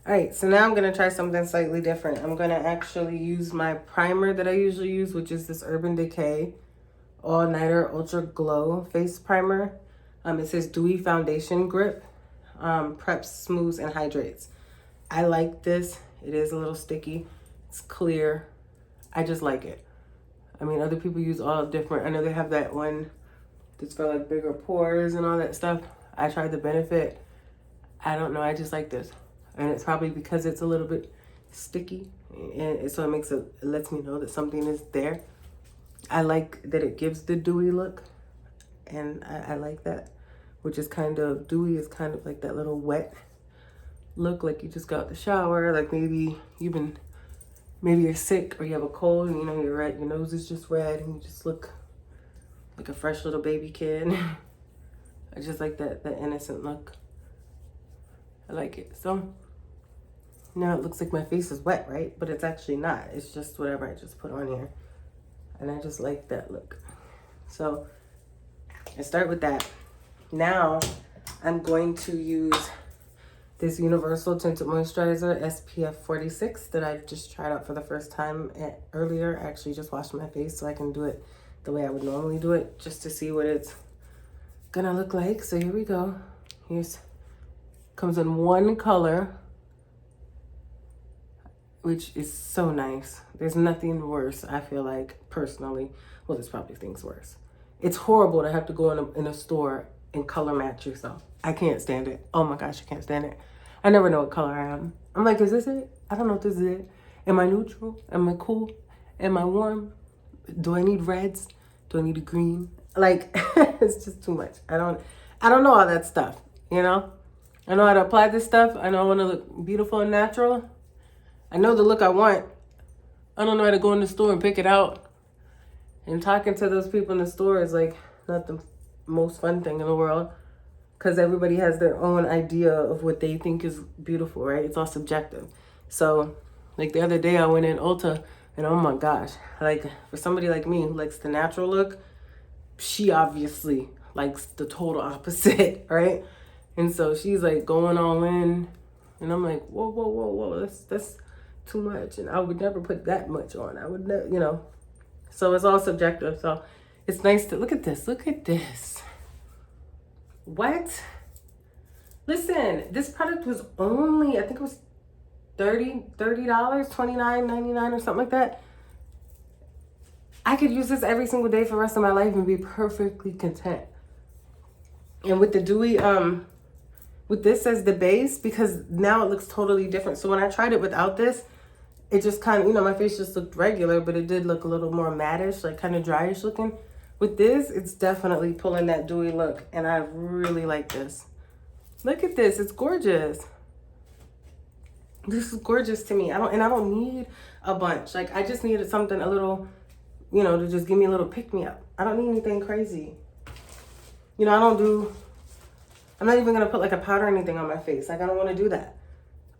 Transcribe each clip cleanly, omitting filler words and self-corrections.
All right, so now I'm going to try something slightly different. I'm going to actually use my primer that I usually use, which is this Urban Decay All Nighter Ultra Glow Face Primer. It says Dewy Foundation Grip, preps, smooths, and hydrates. I like this. It is a little sticky. It's clear. I just like it. I mean, other people use all different. I know they have that one that's for like bigger pores and all that stuff. I tried the Benefit. I don't know. I just like this. And it's probably because it's a little bit sticky. And so it lets me know that something is there. I like that it gives the dewy look. And I like that. Which is kind of, dewy is kind of like that little wet look, like you just got out the shower. Like maybe you're sick or you have a cold and you know you're red, your nose is just red and you just look like a fresh little baby kid. I just like that innocent look. I like it. So now it looks like my face is wet, right? But it's actually not. It's just whatever I just put on here. And I just like that look. So I start with that. Now I'm going to use this Universal Tinted Moisturizer SPF 46 that I just tried out for the first time earlier. I actually just washed my face so I can do it the way I would normally do it, just to see what it's gonna look like. So here we go. Comes in one color, which is so nice. There's nothing worse, I feel like, personally. Well, there's probably things worse. It's horrible to have to go in a store and color match yourself. I can't stand it. Oh my gosh, I can't stand it. I never know what color I am. I'm like, is this it? I don't know if this is it. Am I neutral? Am I cool? Am I warm? Do I need reds? Do I need a green? Like, it's just too much. I don't know all that stuff, you know? I know how to apply this stuff. I know I want to look beautiful and natural. I know the look I want. I don't know how to go in the store and pick it out. And talking to those people in the store is like not the most fun thing in the world, because everybody has their own idea of what they think is beautiful, right? It's all subjective. So like the other day I went in Ulta and oh my gosh, like for somebody like me who likes the natural look, she obviously likes the total opposite, right? And so she's like going all in and I'm like, whoa, that's too much. And I would never put that much on. I would never, you know. So it's all subjective. So it's nice to look at this. Look at this. What? Listen, this product was only, I think it was $30, $29.99 or something like that. I could use this every single day for the rest of my life and be perfectly content. And with the dewy, with this as the base, because now it looks totally different. So when I tried it without this, it just kind of, you know, my face just looked regular, but it did look a little more mattish, like kind of dryish looking. With this, it's definitely pulling that dewy look, and I really like this. Look at this, it's gorgeous. This is gorgeous to me. I don't need a bunch. Like, I just needed something a little, you know, to just give me a little pick-me-up. I don't need anything crazy. You know, I'm not even gonna put like a powder or anything on my face. Like, I don't wanna do that,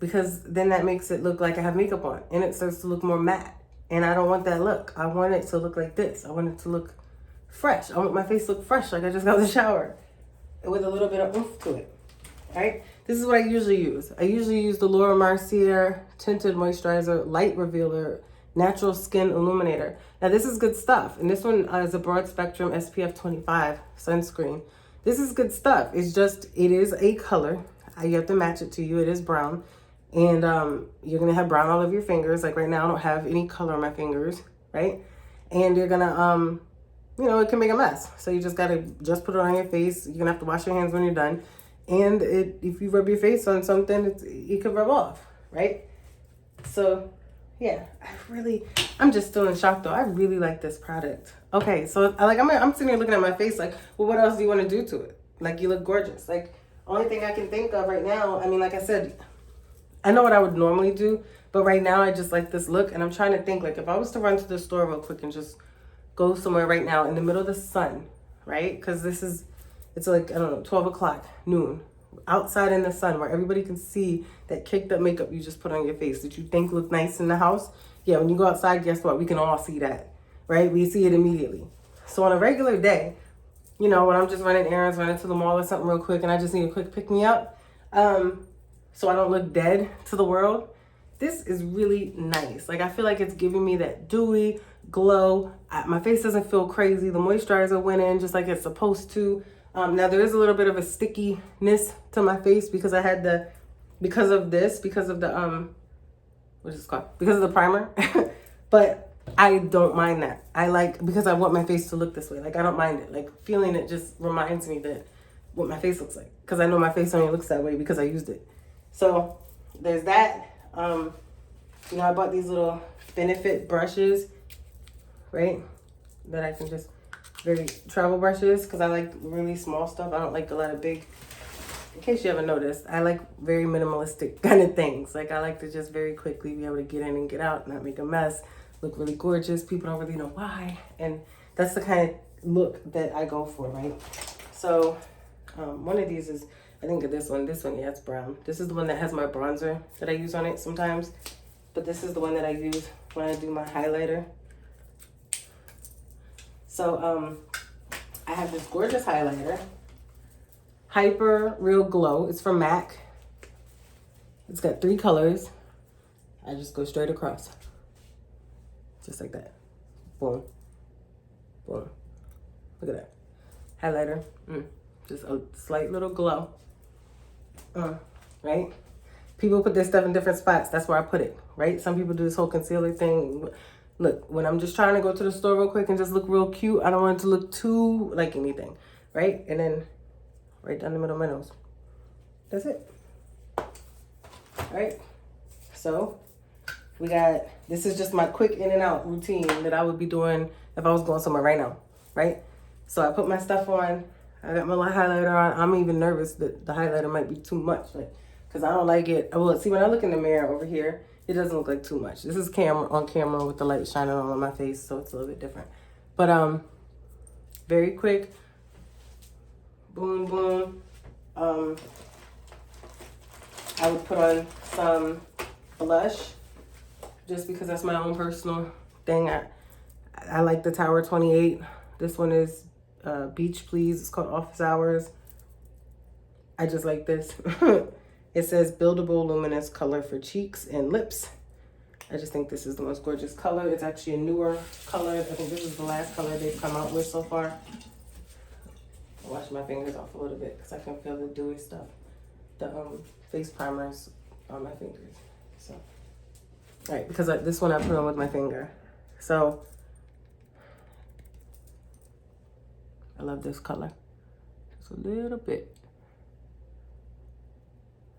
because then that makes it look like I have makeup on and it starts to look more matte. And I don't want that look. I want it to look like this. I want it to look fresh. I want my face to look fresh, like I just got out of the shower, with a little bit of oomph to it, right? This is what I usually use. I usually use the Laura Mercier Tinted Moisturizer Light Revealer Natural Skin Illuminator. Now this is good stuff. And this one is a broad spectrum SPF 25 sunscreen. This is good stuff. It's just, it is a color. You have to match it to you. It is brown. And you're going to have brown all over your fingers. Like right now, I don't have any color on my fingers, right? And you're going to, you know, it can make a mess. So you just got to just put it on your face. You're going to have to wash your hands when you're done. And if you rub your face on something, it could rub off, right? So, yeah, I'm just still in shock, though. I really like this product. Okay, so I'm sitting here looking at my face like, well, what else do you want to do to it? Like, you look gorgeous. Like, only thing I can think of right now, I mean, like I said, I know what I would normally do, but right now I just like this look, and I'm trying to think, like, if I was to run to the store real quick and just go somewhere right now in the middle of the sun, right? Because it's like, I don't know, 12 o'clock, noon, outside in the sun where everybody can see that kicked up makeup you just put on your face that you think look nice in the house. Yeah, when you go outside, guess what? We can all see that, right? We see it immediately. So on a regular day, you know, when I'm just running errands, running to the mall or something real quick, and I just need a quick pick-me-up, so I don't look dead to the world. This is really nice. Like, I feel like it's giving me that dewy glow. My face doesn't feel crazy. The moisturizer went in just like it's supposed to. Now there is a little bit of a stickiness to my face because I had the, because of the what is it called? Because of the primer. But I don't mind that. I like, because I want my face to look this way. Like, I don't mind it. Like, feeling it just reminds me that what my face looks like. Because I know my face only looks that way because I used it. So there's that. You know, I bought these little Benefit brushes, right? That I can just, very travel brushes, because I like really small stuff. I don't like a lot of big, in case you haven't noticed, I like very minimalistic kind of things. Like, I like to just very quickly be able to get in and get out, not make a mess, look really gorgeous. People don't really know why. And that's the kind of look that I go for, right? So one of these is, I think of this one, yeah, it's brown. This is the one that has my bronzer that I use on it sometimes. But this is the one that I use when I do my highlighter. So I have this gorgeous highlighter, Hyper Real Glow. It's from MAC. It's got 3 colors. I just go straight across, just like that. Boom, boom. Look at that highlighter. Just a slight little glow. Right? People put their stuff in different spots. That's where I put it, right? Some people do this whole concealer thing. Look, when I'm just trying to go to the store real quick and just look real cute, I don't want it to look too like anything, right? And then right down the middle of my nose. That's it. All right? So we got, this is just my quick in and out routine that I would be doing if I was going somewhere right now, right? So I put my stuff on. I got my little highlighter on. I'm even nervous that the highlighter might be too much, like, because I don't like it. Well, see, when I look in the mirror over here, it doesn't look like too much. This is on camera with the light shining on my face, so it's a little bit different. But very quick. Boom, boom. I would put on some blush just because that's my own personal thing. I like the Tower 28. This one is Beach Please. It's called Office Hours. I just like this. It says buildable luminous color for cheeks and lips. I just think this is the most gorgeous color. It's actually a newer color. I think this is the last color they've come out with so far. I'll wash my fingers off a little bit because I can feel the dewy stuff. The face primers on my fingers. So, all right, because this one I put on with my finger. So, I love this color. Just a little bit.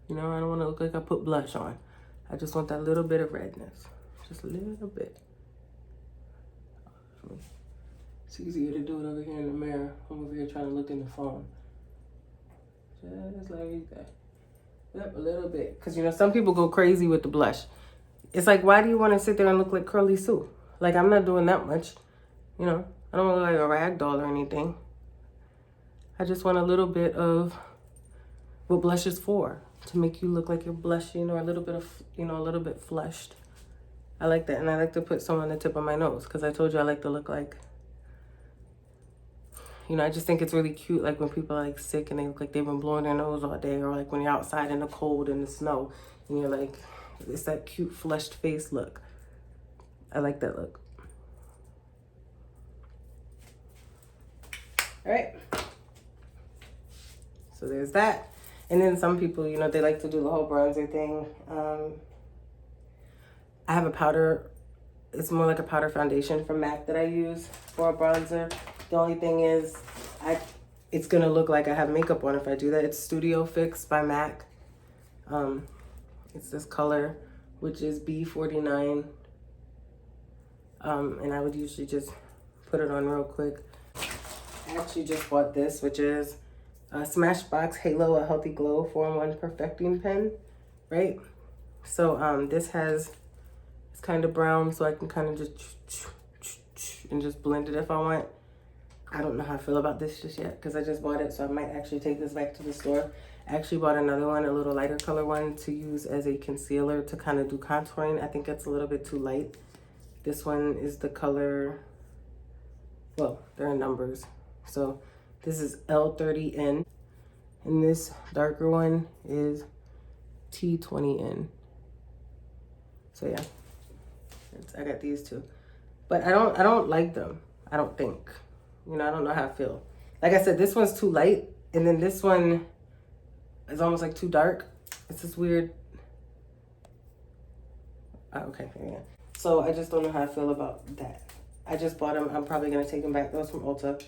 You know, I don't want to look like I put blush on. I just want that little bit of redness. Just a little bit. It's easier to do it over here in the mirror. I'm over here trying to look in the phone. Just like that. Yep, a little bit. Because, you know, some people go crazy with the blush. It's like, why do you want to sit there and look like Curly Sue? Like, I'm not doing that much. You know, I don't want to look like a rag doll or anything. I just want a little bit of what blush is for. To make you look like you're blushing or a little bit of, you know, a little bit flushed. I like that. And I like to put some on the tip of my nose because I told you I like to look like, you know, I just think it's really cute. Like when people are like sick and they look like they've been blowing their nose all day, or like when you're outside in the cold and the snow and you're like, it's that cute flushed face look. I like that look. All right. So there's that. And then some people, you know, they like to do the whole bronzer thing. I have a powder. It's more like a powder foundation from MAC that I use for a bronzer. The only thing is, it's going to look like I have makeup on if I do that. It's Studio Fix by MAC. It's this color, which is B49. And I would usually just put it on real quick. I actually just bought this, which is Smashbox Halo A Healthy Glow 4-in-1 Perfecting Pen, right? So this has, it's kind of brown, so I can kind of just and just blend it if I want. I don't know how I feel about this just yet because I just bought it, so I might actually take this back to the store. I actually bought another one, a little lighter color one, to use as a concealer to kind of do contouring. I think it's a little bit too light. This one is the color, well, they're in numbers. So this is L30N, and this darker one is T20N. So yeah, I got these two, but I don't like them. I don't think, you know, I don't know how I feel. Like I said, this one's too light, and then this one is almost like too dark. It's this weird. Okay, yeah. So I just don't know how I feel about that. I just bought them. I'm probably gonna take them back. Those from Ulta.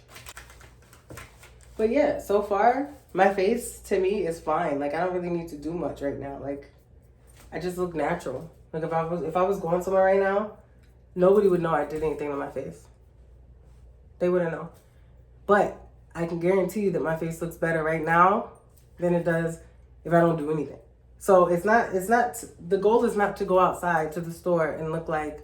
But yeah, so far my face to me is fine. Like I don't really need to do much right now. Like I just look natural. Like if I was going somewhere right now, nobody would know I did anything on my face. They wouldn't know. But I can guarantee you that my face looks better right now than it does if I don't do anything. So it's not, the goal is not to go outside to the store and look like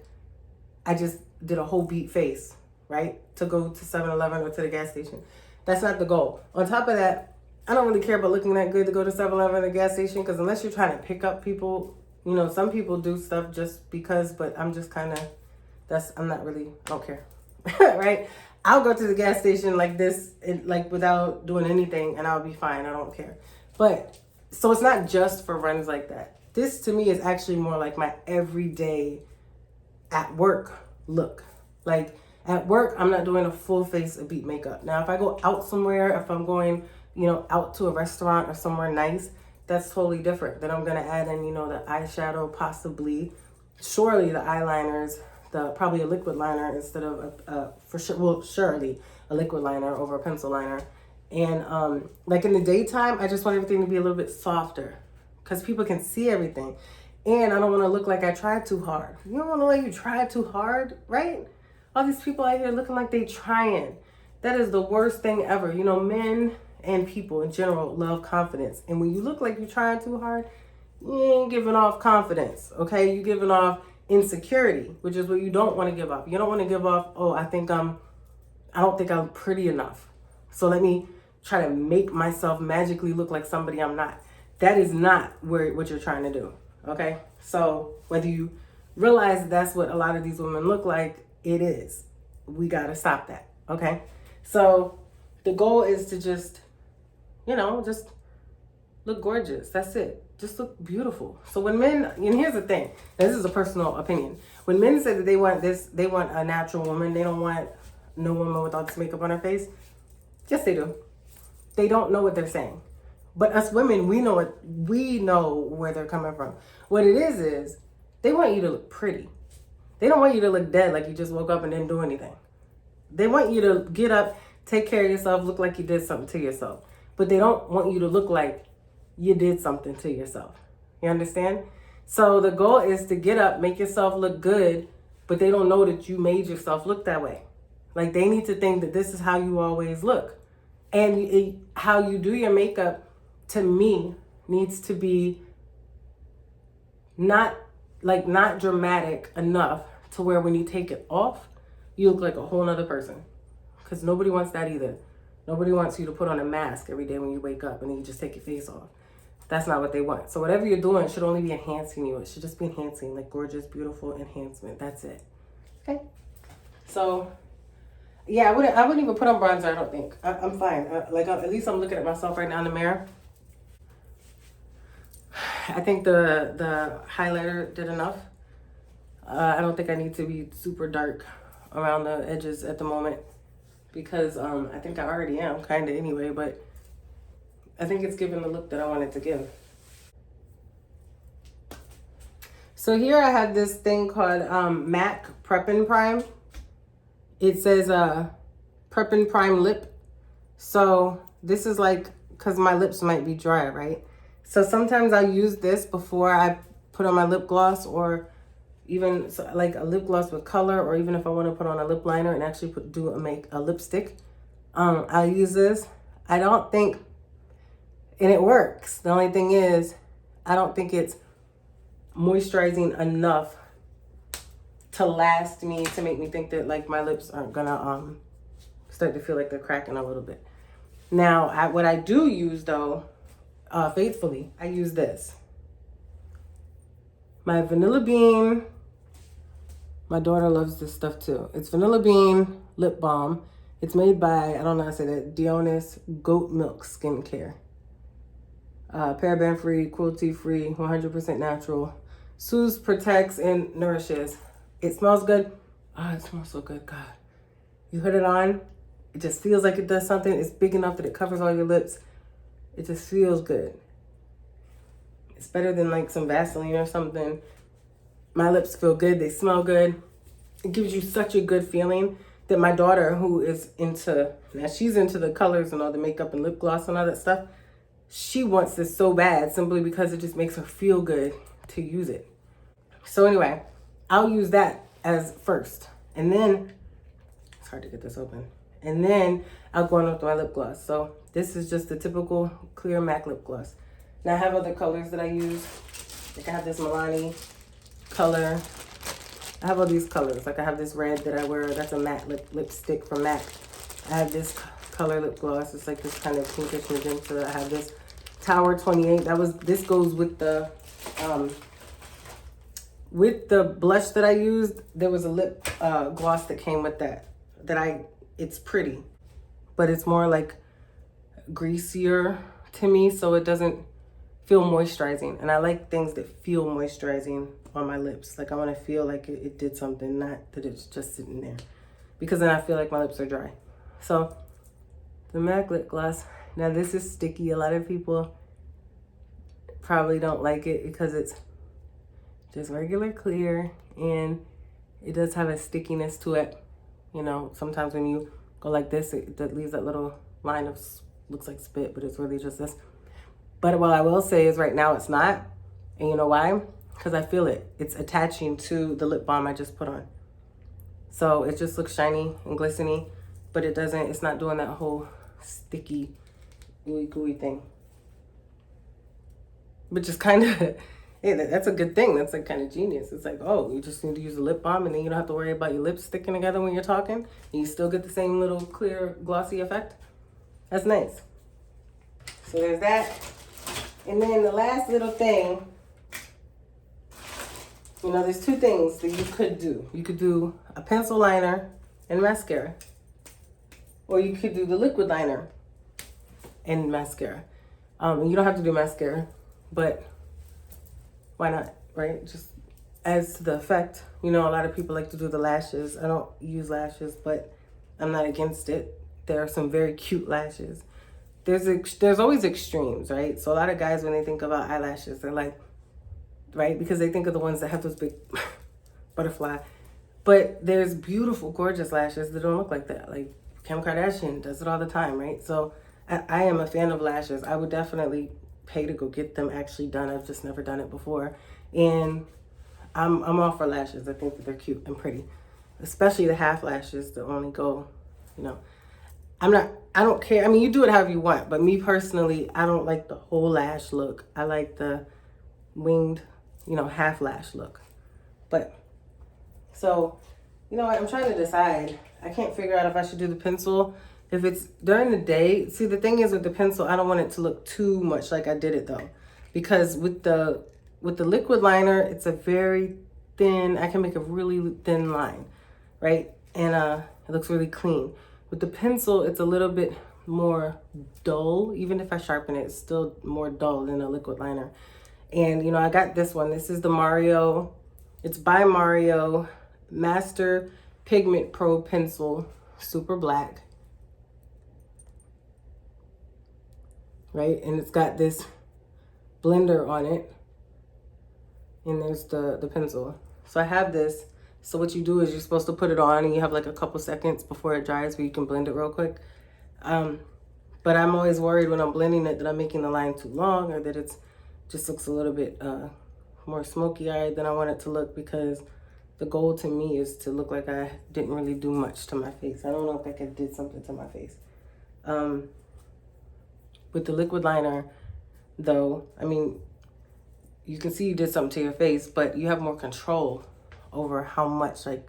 I just did a whole beat face, right? To go to 7-Eleven or to the gas station. That's not the goal. On top of that, I don't really care about looking that good to go to 7-Eleven or the gas station, because unless you're trying to pick up people, you know, some people do stuff just because, but I'm just kind of, I'm not really, I don't care, right? I'll go to the gas station like this, like without doing anything, and I'll be fine. I don't care. But, so it's not just for runs like that. This to me is actually more like my everyday at work look. Like at work, I'm not doing a full face of beat makeup. Now, if I go out somewhere, if I'm going, you know, out to a restaurant or somewhere nice, that's totally different. Then I'm going to add in, you know, the eyeshadow, possibly, surely the eyeliners, probably a liquid liner instead of, surely a liquid liner over a pencil liner. And like in the daytime, I just want everything to be a little bit softer because people can see everything. And I don't want to look like I tried too hard. You don't want to look like you tried too hard, right? All these people out here looking like they trying. That is the worst thing ever. You know, men and people in general love confidence. And when you look like you're trying too hard, you ain't giving off confidence, okay? You're giving off insecurity, which is what you don't want to give off. You don't want to give off, oh, I don't think I'm pretty enough. So let me try to make myself magically look like somebody I'm not. That is not what you're trying to do, okay? So whether you realize that's what a lot of these women look like, it is. We got to stop that, okay? So the goal is to just, you know, just look gorgeous. That's it. Just look beautiful. So when men, and here's the thing, this is a personal opinion. When men say that they want this, they want a natural woman, they don't want no woman with all this makeup on her face. Yes, they do. They don't know what they're saying. But us women, we know where they're coming from. What it is they want you to look pretty. They don't want you to look dead like you just woke up and didn't do anything. They want you to get up, take care of yourself, look like you did something to yourself. But they don't want you to look like you did something to yourself. You understand? So the goal is to get up, make yourself look good, but they don't know that you made yourself look that way. Like they need to think that this is how you always look. And how you do your makeup, to me, needs to be not dramatic enough to where when you take it off, you look like a whole nother person. Because nobody wants that either. Nobody wants you to put on a mask every day when you wake up and then you just take your face off. That's not what they want. So whatever you're doing should only be enhancing you. It should just be enhancing, like gorgeous, beautiful enhancement. That's it. Okay? So, yeah, I wouldn't even put on bronzer, I don't think. I'm fine. At least I'm looking at myself right now in the mirror. I think the highlighter did enough. I don't think I need to be super dark around the edges at the moment because I think I already am kind of anyway, but I think it's giving the look that I wanted to give. So here I have this thing called MAC Prep and Prime. It says Prep and Prime Lip. So this is like, because my lips might be dry, right? So sometimes I use this before I put on my lip gloss, or even like a lip gloss with color, or even if I want to put on a lip liner and actually make a lipstick. I use this. I don't think, and it works. The only thing is, I don't think it's moisturizing enough to last me, to make me think that like my lips aren't gonna start to feel like they're cracking a little bit. Now, what I do use though, faithfully, I use this. My Vanilla Bean. My daughter loves this stuff too. It's Vanilla Bean Lip Balm. It's made by, I don't know how to say that, Dionys Goat Milk Skincare. paraben free, cruelty free, 100% natural. Soothes, protects, and nourishes. It smells good. Oh, it smells so good, God. You put it on, it just feels like it does something. It's big enough that it covers all your lips. It just feels good. It's better than like some Vaseline or something. My lips feel good. They smell good. It gives you such a good feeling that my daughter, who is now she's into the colors and all the makeup and lip gloss and all that stuff. She wants this so bad simply because it just makes her feel good to use it. So anyway, I'll use that as first. And then, it's hard to get this open. And then I'll go on with my lip gloss. So this is just the typical clear MAC lip gloss. Now I have other colors that I use. Like I have this Milani color. I have all these colors. Like I have this red that I wear. That's a matte lipstick from MAC. I have this color lip gloss. It's like this kind of pinkish magenta. I have this Tower 28. This goes with the blush that I used. There was a lip gloss that came with that. It's pretty, but it's more like greasier to me, so it doesn't feel moisturizing. And I like things that feel moisturizing on my lips. Like I want to feel like it did something, not that it's just sitting there, because then I feel like my lips are dry. So the MAC lip gloss. Now this is sticky. A lot of people probably don't like it because it's just regular clear and it does have a stickiness to it. You know, sometimes when you go like this, it leaves that little line of, looks like spit, but it's really just this. But what I will say is right now it's not. And you know why? Because I feel it. It's attaching to the lip balm I just put on. So it just looks shiny and glistening, but it's not doing that whole sticky, ooey gooey thing. Which is kind of, yeah, that's a good thing. That's like kind of genius. It's like, oh, you just need to use a lip balm and then you don't have to worry about your lips sticking together when you're talking. And you still get the same little clear, glossy effect. That's nice. So there's that. And then the last little thing, you know, there's two things that you could do. You could do a pencil liner and mascara. Or you could do the liquid liner and mascara. You don't have to do mascara, but why not, right? Just as to the effect. You know, a lot of people like to do the lashes. I don't use lashes, but I'm not against it. There are some very cute lashes. There's always extremes, right? So a lot of guys, when they think about eyelashes, they're like, right? Because they think of the ones that have those big butterfly. But there's beautiful, gorgeous lashes that don't look like that. Like Kim Kardashian does it all the time, right? So I am a fan of lashes. I would definitely pay to go get them actually done. I've just never done it before. And I'm all for lashes. I think that they're cute and pretty. Especially the half lashes that only go, you know. I don't care. I mean, you do it however you want. But me personally, I don't like the whole lash look. I like the winged, you know, half lash look. But, so, you know what? I'm trying to decide. I can't figure out if I should do the pencil. If it's during the day. See, the thing is with the pencil, I don't want it to look too much like I did it though. Because with the liquid liner, it's a very thin, I can make a really thin line, right? And it looks really clean. With the pencil, it's a little bit more dull. Even if I sharpen it, it's still more dull than a liquid liner. And, you know, I got this one. This is the Mario. It's by Mario Master Pigment Pro Pencil, super black. Right? And it's got this blender on it. And there's the pencil. So I have this. So what you do is you're supposed to put it on and you have like a couple seconds before it dries where you can blend it real quick. But I'm always worried when I'm blending it that I'm making the line too long or that it's just looks a little bit more smoky-eyed than I want it to look, because the goal to me is to look like I didn't really do much to my face. I don't know if I did something to my face. With the liquid liner, though, I mean, you can see you did something to your face, but you have more control over how much. Like,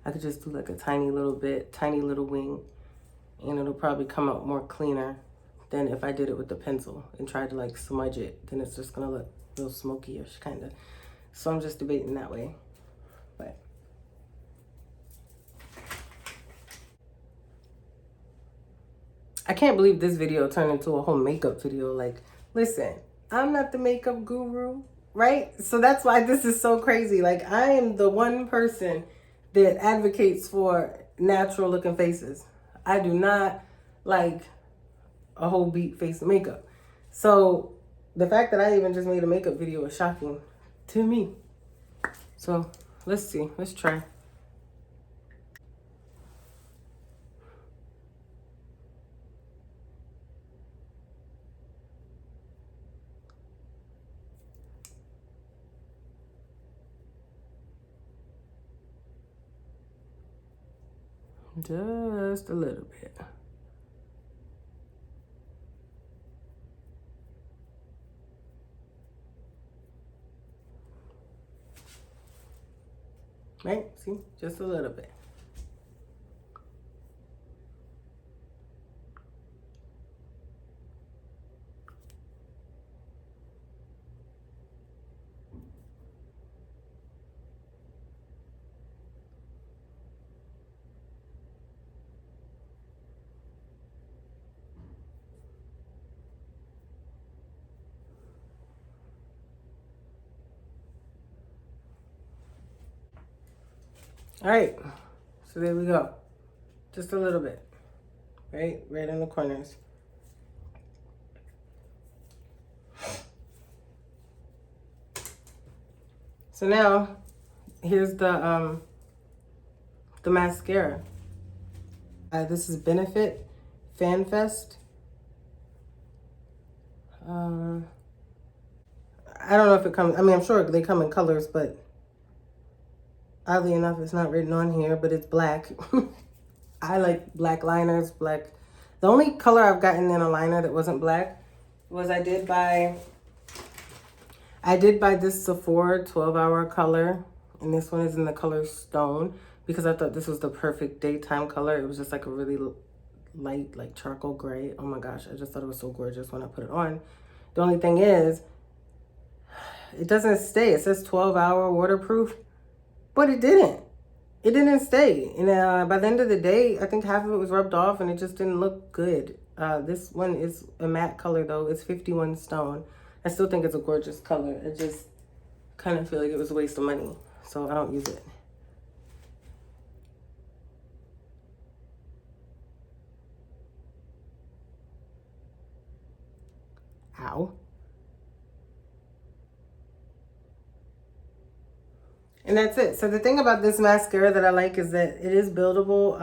I could just do like a tiny little bit, tiny little wing, and it'll probably come out more cleaner than if I did it with the pencil and tried to like smudge it. Then it's just gonna look a little smoky-ish kind of. So I'm just debating that way. But I can't believe this video turned into a whole makeup video. Like, listen, I'm not the makeup guru, right? So that's why this is so crazy. Like, I am the one person that advocates for natural looking faces. I do not like a whole beat face of makeup. So the fact that I even just made a makeup video is shocking to me. So let's see, let's try. Just a little bit. Right? See? Just a little bit. All right. So there we go. Just a little bit. Right in the corners. So now, here's the mascara. This is Benefit FanFest. I don't know if it comes, I mean, I'm sure they come in colors, but oddly enough, it's not written on here, but it's black. I like black liners, black. The only color I've gotten in a liner that wasn't black was I did buy this Sephora 12-hour color, and this one is in the color Stone because I thought this was the perfect daytime color. It was just like a really light, like charcoal gray. Oh my gosh, I just thought it was so gorgeous when I put it on. The only thing is, it doesn't stay. It says 12-hour waterproof, but it didn't. It didn't stay. And by the end of the day, I think half of it was rubbed off and it just didn't look good. This one is a matte color though. It's 51 Stone. I still think it's a gorgeous color. I just kind of feel like it was a waste of money, so I don't use it. Ow. And that's it. So the thing about this mascara that I like is that it is buildable.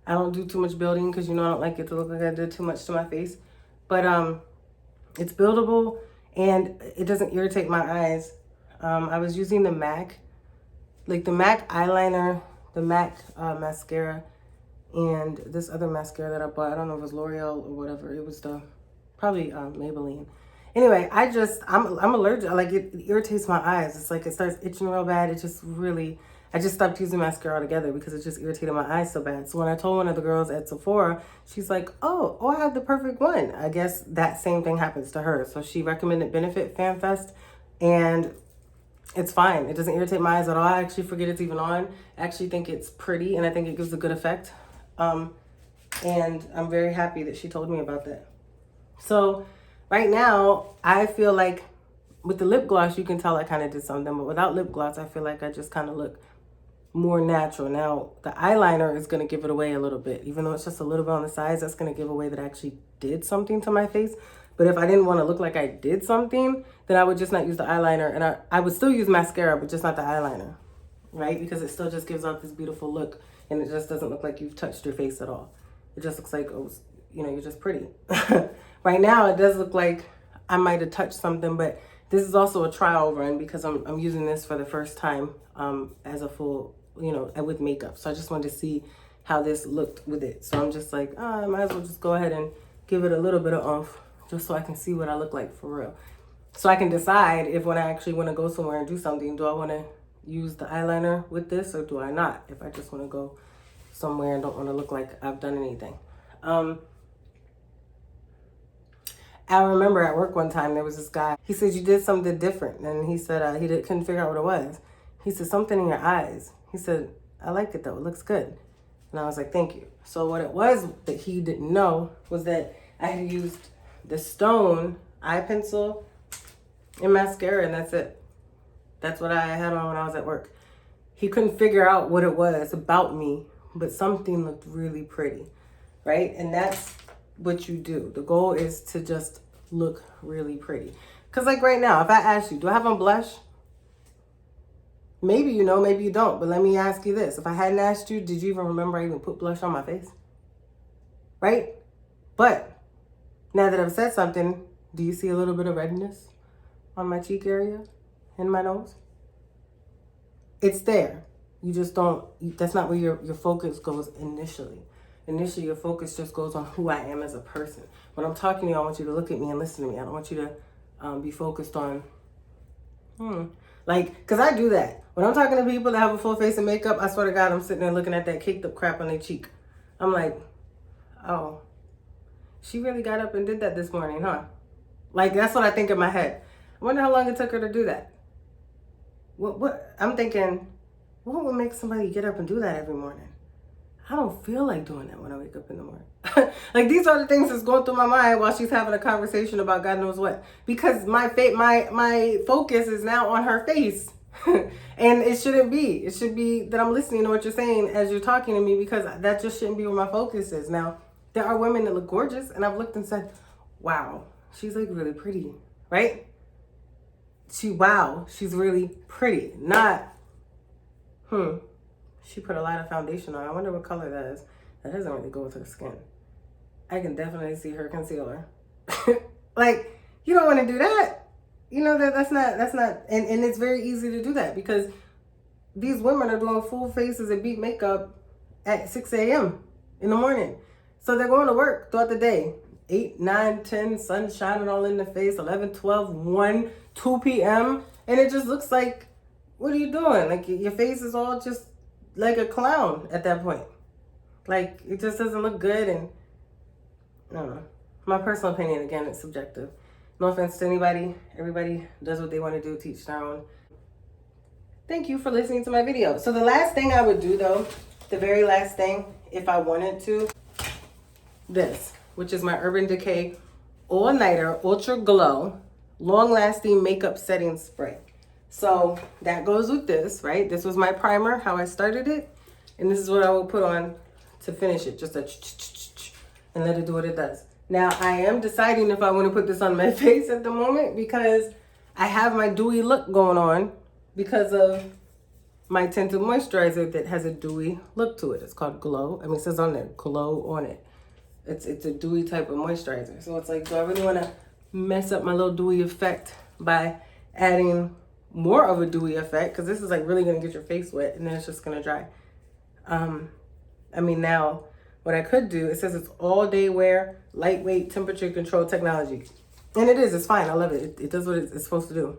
I don't do too much building because, you know, I don't like it to look like I did too much to my face. But it's buildable and it doesn't irritate my eyes. I was using the MAC, like the MAC eyeliner, the MAC mascara, and this other mascara that I bought. I don't know if it was L'Oreal or whatever. It was probably Maybelline. Anyway, I'm allergic. Like, it irritates my eyes. It's like it starts itching real bad. It just really, I just stopped using mascara altogether because it just irritated my eyes so bad. So when I told one of the girls at Sephora, she's like, oh, I have the perfect one. I guess that same thing happens to her. So she recommended Benefit FanFest, and it's fine. It doesn't irritate my eyes at all. I actually forget it's even on. I actually think it's pretty, and I think it gives a good effect. And I'm very happy that she told me about that. So right now, I feel like with the lip gloss, you can tell I kind of did something, but without lip gloss, I feel like I just kind of look more natural. Now, the eyeliner is going to give it away a little bit. Even though it's just a little bit on the sides, that's going to give away that I actually did something to my face. But if I didn't want to look like I did something, then I would just not use the eyeliner. And I would still use mascara, but just not the eyeliner, right? Because it still just gives out this beautiful look, and it just doesn't look like you've touched your face at all. It just looks like, oh, you know, you're just pretty. Right now, it does look like I might have touched something, but this is also a trial run because I'm using this for the first time as a full, you know, with makeup. So I just wanted to see how this looked with it. So I'm just like, I might as well just go ahead and give it a little bit of oomph just so I can see what I look like for real. So I can decide if when I actually want to go somewhere and do something, do I want to use the eyeliner with this or do I not? If I just want to go somewhere and don't want to look like I've done anything. I remember at work one time, there was this guy. He said, you did something different. And he said he couldn't figure out what it was. He said, something in your eyes. He said, I like it though. It looks good. And I was like, thank you. So what it was that he didn't know was that I had used the Stone eye pencil and mascara, and that's it. That's what I had on when I was at work. He couldn't figure out what it was about me, but something looked really pretty, right? And that's what you do. The goal is to just look really pretty. Because like right now, if I ask you, do I have on blush? Maybe you know, maybe you don't. But let me ask you this. If I hadn't asked you, did you even remember I even put blush on my face? Right? But now that I've said something, do you see a little bit of redness on my cheek area and my nose? It's there. You just don't, that's not where your focus goes initially. Initially, your focus just goes on who I am as a person. When I'm talking to you, I want you to look at me and listen to me. I don't want you to be focused on, like, because I do that. When I'm talking to people that have a full face of makeup, I swear to God, I'm sitting there looking at that caked up crap on their cheek. I'm like, oh, she really got up and did that this morning, huh? Like, that's what I think in my head. I wonder how long it took her to do that. What I'm thinking, what would make somebody get up and do that every morning? I don't feel like doing that when I wake up in the morning. Like, these are the things that's going through my mind while she's having a conversation about God knows what. Because my focus is now on her face. And it shouldn't be. It should be that I'm listening to what you're saying as you're talking to me, because that just shouldn't be where my focus is. Now, there are women that look gorgeous, and I've looked and said, wow, she's like really pretty, right? She's really pretty. Not, she put a lot of foundation on. I wonder what color that is. That doesn't really go with her skin. I can definitely see her concealer. Like, you don't want to do that. You know, that's not, and it's very easy to do that because these women are doing full faces and beat makeup at 6 a.m. in the morning. So they're going to work throughout the day. 8, 9, 10, sun shining all in the face, 11, 12, 1, 2 p.m. And it just looks like, what are you doing? Like, your face is all just like a clown at that point. Like, it just doesn't look good. And I don't know. My personal opinion, again, it's subjective. No offense to anybody. Everybody does what they want to do, teach their own. Thank you for listening to my video. So the last thing I would do, though, the very last thing, if I wanted to, this, which is my Urban Decay All Nighter Ultra Glow Long Lasting Makeup Setting Spray. So that goes with this, right? This was my primer, how I started it. And this is what I will put on to finish it. Just a and let it do what it does. Now, I am deciding if I want to put this on my face at the moment because I have my dewy look going on because of my Tinted Moisturizer that has a dewy look to it. It's called Glow. I mean, it says on there, Glow on it. It's a dewy type of moisturizer. So it's like, do I really want to mess up my little dewy effect by adding more of a dewy effect? Because this is like really going to get your face wet and then it's just going to dry. I mean, now what I could do, it says it's all day wear, lightweight, temperature control technology. And it is, it's fine. I love it. It does what it's supposed to do.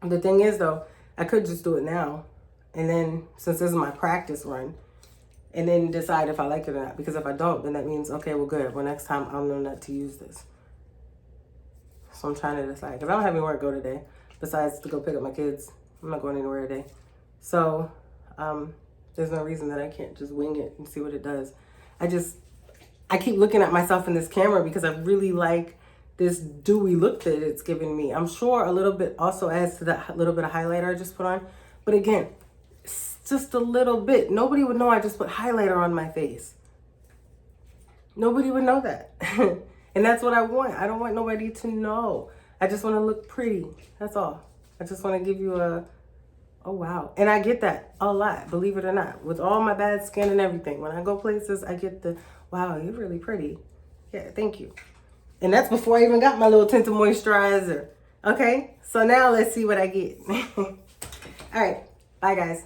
The thing is though, I could just do it now. And then since this is my practice run, and then decide if I like it or not. Because if I don't, then that means, okay, well, good. Well, next time I'll know not to use this. So I'm trying to decide. Because I don't have anywhere to go today. Besides to go pick up my kids. I'm not going anywhere today. So there's no reason that I can't just wing it and see what it does. I keep looking at myself in this camera because I really like this dewy look that it's giving me. I'm sure a little bit also adds to that little bit of highlighter I just put on. But again, just a little bit. Nobody would know I just put highlighter on my face. Nobody would know that. And that's what I want. I don't want nobody to know. I just want to look pretty. That's all. I just want to give you a, oh wow. And I get that a lot, believe it or not. With all my bad skin and everything. When I go places, I get the, wow, you're really pretty. Yeah, thank you. And that's before I even got my little tinted moisturizer. Okay, so now let's see what I get. All right, bye guys.